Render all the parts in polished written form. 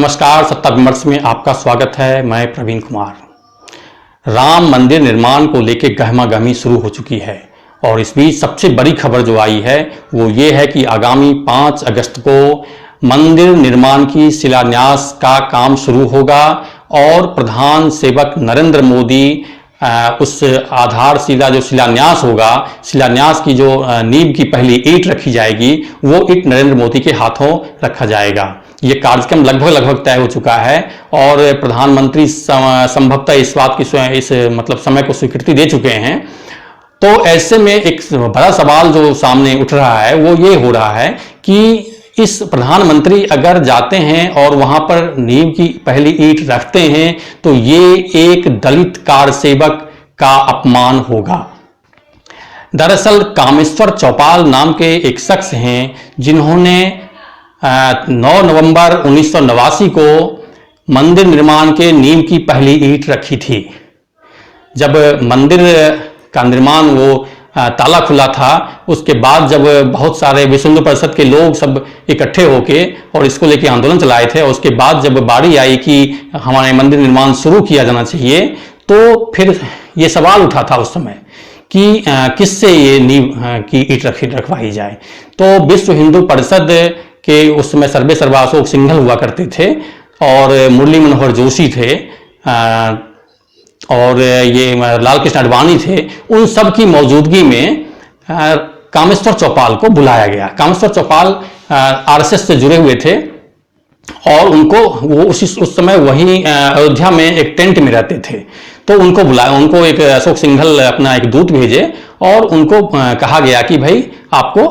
नमस्कार, सत्ता विमर्श में आपका स्वागत है। मैं प्रवीण कुमार। राम मंदिर निर्माण को लेकर गहमागहमी शुरू हो चुकी है और इस बीच सबसे बड़ी खबर जो आई है वो ये है कि आगामी 5 अगस्त को मंदिर निर्माण की शिलान्यास का काम शुरू होगा और प्रधान सेवक नरेंद्र मोदी उस आधारशिला जो शिलान्यास होगा, शिलान्यास की जो नींव की पहली ईंट रखी जाएगी वो ईंट नरेंद्र मोदी के हाथों रखा जाएगा। ये कार्यक्रम लगभग तय हो चुका है और प्रधानमंत्री संभवतः इस बात की समय को स्वीकृति दे चुके हैं। तो ऐसे में एक बड़ा सवाल जो सामने उठ रहा है वो ये हो रहा है कि इस प्रधानमंत्री अगर जाते हैं और वहां पर नींव की पहली ईंट रखते हैं तो ये एक दलित कार सेवक का अपमान होगा। दरअसल कामेश्वर चौपाल नाम के एक शख्स हैं जिन्होंने 9 नवंबर 1989 को मंदिर निर्माण के नींव की पहली ईंट रखी थी। जब मंदिर का निर्माण वो ताला खुला था, उसके बाद जब बहुत सारे विश्व हिंदू परिषद के लोग सब इकट्ठे होके और इसको लेके आंदोलन चलाए थे और उसके बाद जब बारी आई कि हमारे मंदिर निर्माण शुरू किया जाना चाहिए तो फिर ये सवाल उठा था उस समय कि किससे ये नींव की ईंट रखवाई जाए। तो विश्व हिंदू परिषद के उस समय सर्वे सर्वा अशोक सिंघल हुआ करते थे और मुरली मनोहर जोशी थे और ये लाल कृष्ण आडवाणी थे। उन सब की मौजूदगी में कामेश्वर चौपाल को बुलाया गया। कामेश्वर चौपाल आरएसएस से जुड़े हुए थे और उनको वो उस समय वहीं अयोध्या में एक टेंट में रहते थे। तो उनको बुलाया, उनको एक अशोक सिंघल अपना एक दूत भेजे और उनको कहा गया कि भाई आपको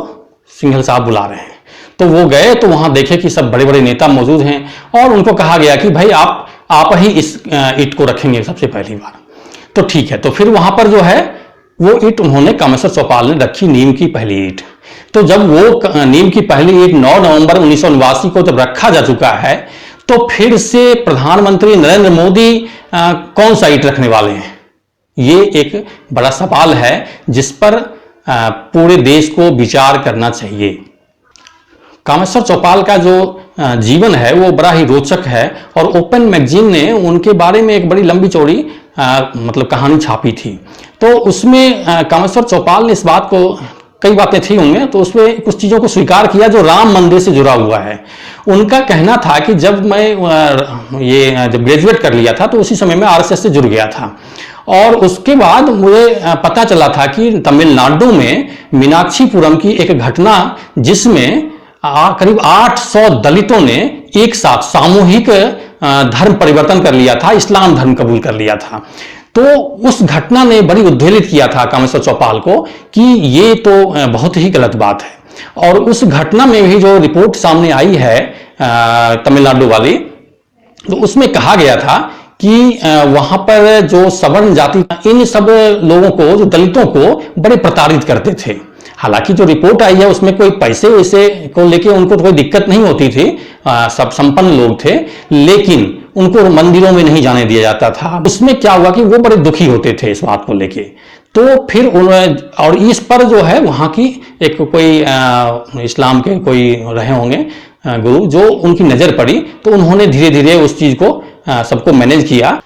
सिंघल साहब बुला रहे हैं। तो वो गए तो वहां देखे कि सब बड़े बड़े नेता मौजूद हैं और उनको कहा गया कि भाई आप ही इस ईंट को रखेंगे सबसे पहली बार। तो ठीक है, तो फिर वहां पर जो है वो ईंट उन्होंने कामेश्वर चौपाल ने रखी, नींव की पहली ईंट। तो जब वो नींव की पहली ईंट 9 नवंबर 1989 को जब रखा जा चुका है तो फिर से प्रधानमंत्री नरेंद्र मोदी कौन सा ईंट रखने वाले हैं, ये एक बड़ा सवाल है जिस पर पूरे देश को विचार करना चाहिए। कामेश्वर चौपाल का जो जीवन है वो बड़ा ही रोचक है और ओपन मैगजीन ने उनके बारे में एक बड़ी लंबी चौड़ी कहानी छापी थी। तो उसमें कामेश्वर चौपाल ने इस बात को, कई बातें थी उनमें, तो उसमें कुछ चीज़ों को स्वीकार किया जो राम मंदिर से जुड़ा हुआ है। उनका कहना था कि जब मैं जब ग्रेजुएट कर लिया था तो उसी समय में आरएसएस से जुड़ गया था और उसके बाद मुझे पता चला था कि तमिलनाडु में मीनाक्षीपुरम की एक घटना जिसमें करीब 800 दलितों ने एक साथ सामूहिक धर्म परिवर्तन कर लिया था, इस्लाम धर्म कबूल कर लिया था। तो उस घटना ने बड़ी उद्वेलित किया था कामेश्वर चौपाल को कि ये तो बहुत ही गलत बात है। और उस घटना में भी जो रिपोर्ट सामने आई है तमिलनाडु वाली, तो उसमें कहा गया था कि वहां पर जो सवर्ण जाति, इन सब लोगों को, जो दलितों को बड़े प्रताड़ित करते थे। हालांकि जो रिपोर्ट आई है उसमें कोई पैसे वैसे को लेके उनको कोई दिक्कत नहीं होती थी, सब संपन्न लोग थे, लेकिन उनको मंदिरों में नहीं जाने दिया जाता था। उसमें क्या हुआ कि वो बड़े दुखी होते थे इस बात को लेके। तो फिर और इस पर जो है वहां की एक कोई इस्लाम के कोई रहे होंगे गुरु, जो उनकी नजर पड़ी तो उन्होंने धीरे धीरे उस चीज को सबको मैनेज किया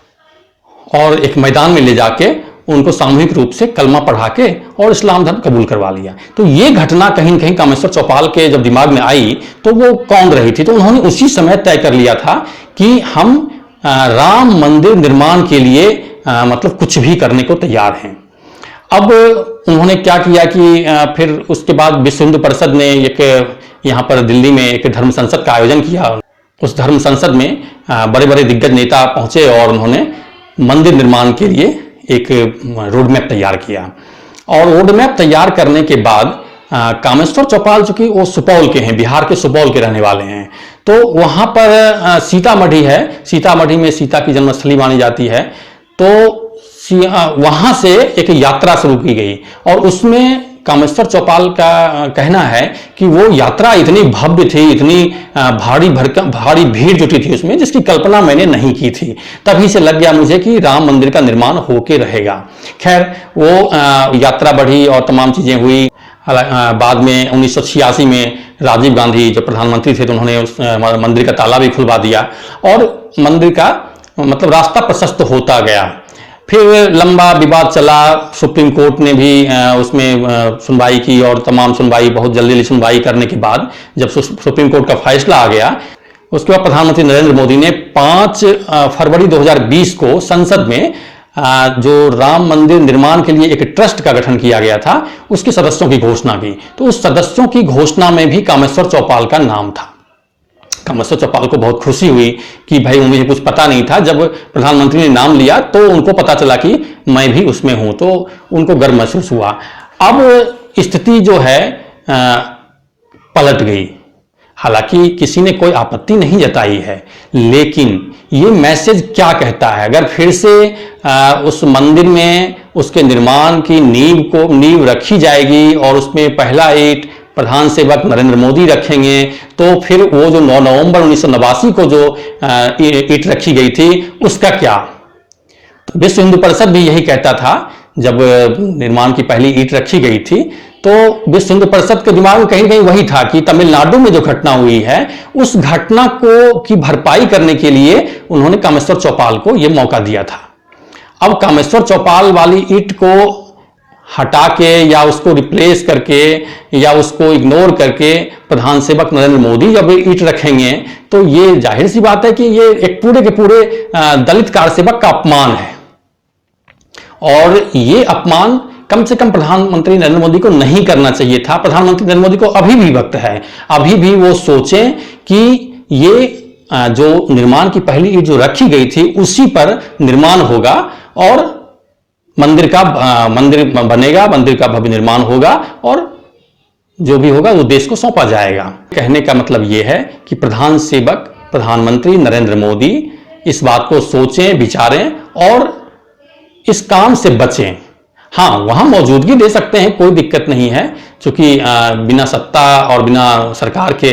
और एक मैदान में ले जाके उनको सामूहिक रूप से कलमा पढ़ा के और इस्लाम धर्म कबूल करवा लिया। तो ये घटना कहीं न कहीं कामेश्वर चौपाल के जब दिमाग में आई तो वो कौन रही थी, तो उन्होंने उसी समय तय कर लिया था कि हम राम मंदिर निर्माण के लिए कुछ भी करने को तैयार हैं। अब उन्होंने क्या किया कि फिर उसके बाद विश्व हिंदू परिषद ने एक यहाँ पर दिल्ली में एक धर्म संसद का आयोजन किया। उस धर्म संसद में बड़े बड़े दिग्गज नेता पहुंचे और उन्होंने मंदिर निर्माण के लिए एक रोड मैप तैयार किया। और रोड मैप तैयार करने के बाद कामेश्वर चौपाल चूंकि वो सुपौल के हैं, बिहार के सुपौल के रहने वाले हैं, तो वहां पर सीतामढ़ी है, सीतामढ़ी में सीता की जन्मस्थली मानी जाती है। तो वहां से एक यात्रा शुरू की गई और उसमें कामेश्वर चौपाल का कहना है कि वो यात्रा इतनी भव्य थी, इतनी भारी भीड़ जुटी थी उसमें, जिसकी कल्पना मैंने नहीं की थी। तभी से लग गया मुझे कि राम मंदिर का निर्माण होके रहेगा। खैर वो यात्रा बढ़ी और तमाम चीजें हुई। बाद में 1986 में राजीव गांधी जो प्रधानमंत्री थे तो उन्होंने उस मंदिर का ताला भी खुलवा दिया और मंदिर का मतलब रास्ता प्रशस्त होता गया। फिर लंबा विवाद चला, सुप्रीम कोर्ट ने भी उसमें सुनवाई की और तमाम सुनवाई बहुत जल्दी सुनवाई करने के बाद जब सुप्रीम कोर्ट का फैसला आ गया, उसके बाद प्रधानमंत्री नरेंद्र मोदी ने 5 फरवरी 2020 को संसद में जो राम मंदिर निर्माण के लिए एक ट्रस्ट का गठन किया गया था उसके सदस्यों की घोषणा की। तो उस सदस्यों की घोषणा में भी कामेश्वर चौपाल का नाम था। कामेश्वर चौपाल को बहुत खुशी हुई कि भाई मुझे कुछ पता नहीं था, जब प्रधानमंत्री ने नाम लिया तो उनको पता चला कि मैं भी उसमें हूं, तो उनको गर्व महसूस हुआ। अब स्थिति जो है पलट गई। हालांकि किसी ने कोई आपत्ति नहीं जताई है, लेकिन ये मैसेज क्या कहता है? अगर फिर से उस मंदिर में उसके निर्माण की नींव रखी जाएगी और उसमें पहला ईंट प्रधान सेवक नरेंद्र मोदी रखेंगे, तो फिर वो जो 9 नवंबर 1989 को जो ईंट रखी गई थी उसका क्या? विश्व हिंदू परिषद भी यही कहता था जब निर्माण की पहली ईंट रखी गई थी, तो विश्व हिंदू परिषद के दिमाग में कहीं ना कहीं वही था कि तमिलनाडु में जो घटना हुई है उस घटना को की भरपाई करने के लिए उन्होंने कामेश्वर चौपाल को यह मौका दिया था। अब कामेश्वर चौपाल वाली ईंट को हटा के या उसको रिप्लेस करके या उसको इग्नोर करके प्रधान सेवक नरेंद्र मोदी जब ईंट रखेंगे तो ये जाहिर सी बात है कि ये एक पूरे के पूरे दलित कार सेवक का अपमान है। और ये अपमान कम से कम प्रधानमंत्री नरेंद्र मोदी को नहीं करना चाहिए था। प्रधानमंत्री नरेंद्र मोदी को अभी भी वक्त है, अभी भी वो सोचें कि ये जो निर्माण की पहली ईंट जो रखी गई थी उसी पर निर्माण होगा और मंदिर बनेगा, मंदिर का भव्य निर्माण होगा और जो भी होगा वो देश को सौंपा जाएगा। कहने का मतलब ये है कि प्रधान सेवक प्रधानमंत्री नरेंद्र मोदी इस बात को सोचें, विचारें और इस काम से बचें। हाँ, वहां मौजूदगी दे सकते हैं, कोई दिक्कत नहीं है, क्योंकि बिना सत्ता और बिना सरकार के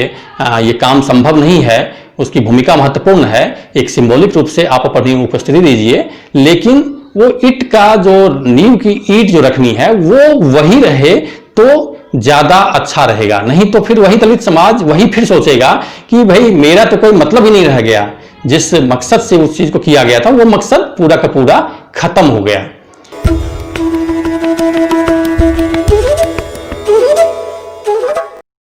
ये काम संभव नहीं है। उसकी भूमिका महत्वपूर्ण है, एक सिंबॉलिक रूप से आप अपनी उपस्थिति दीजिए, लेकिन वो ईंट का जो नींव की ईंट जो रखनी है वो वही रहे तो ज्यादा अच्छा रहेगा। नहीं तो फिर वही दलित समाज वही फिर सोचेगा कि भाई मेरा तो कोई मतलब ही नहीं रह गया, जिस मकसद से उस चीज को किया गया था वो मकसद पूरा का पूरा खत्म हो गया।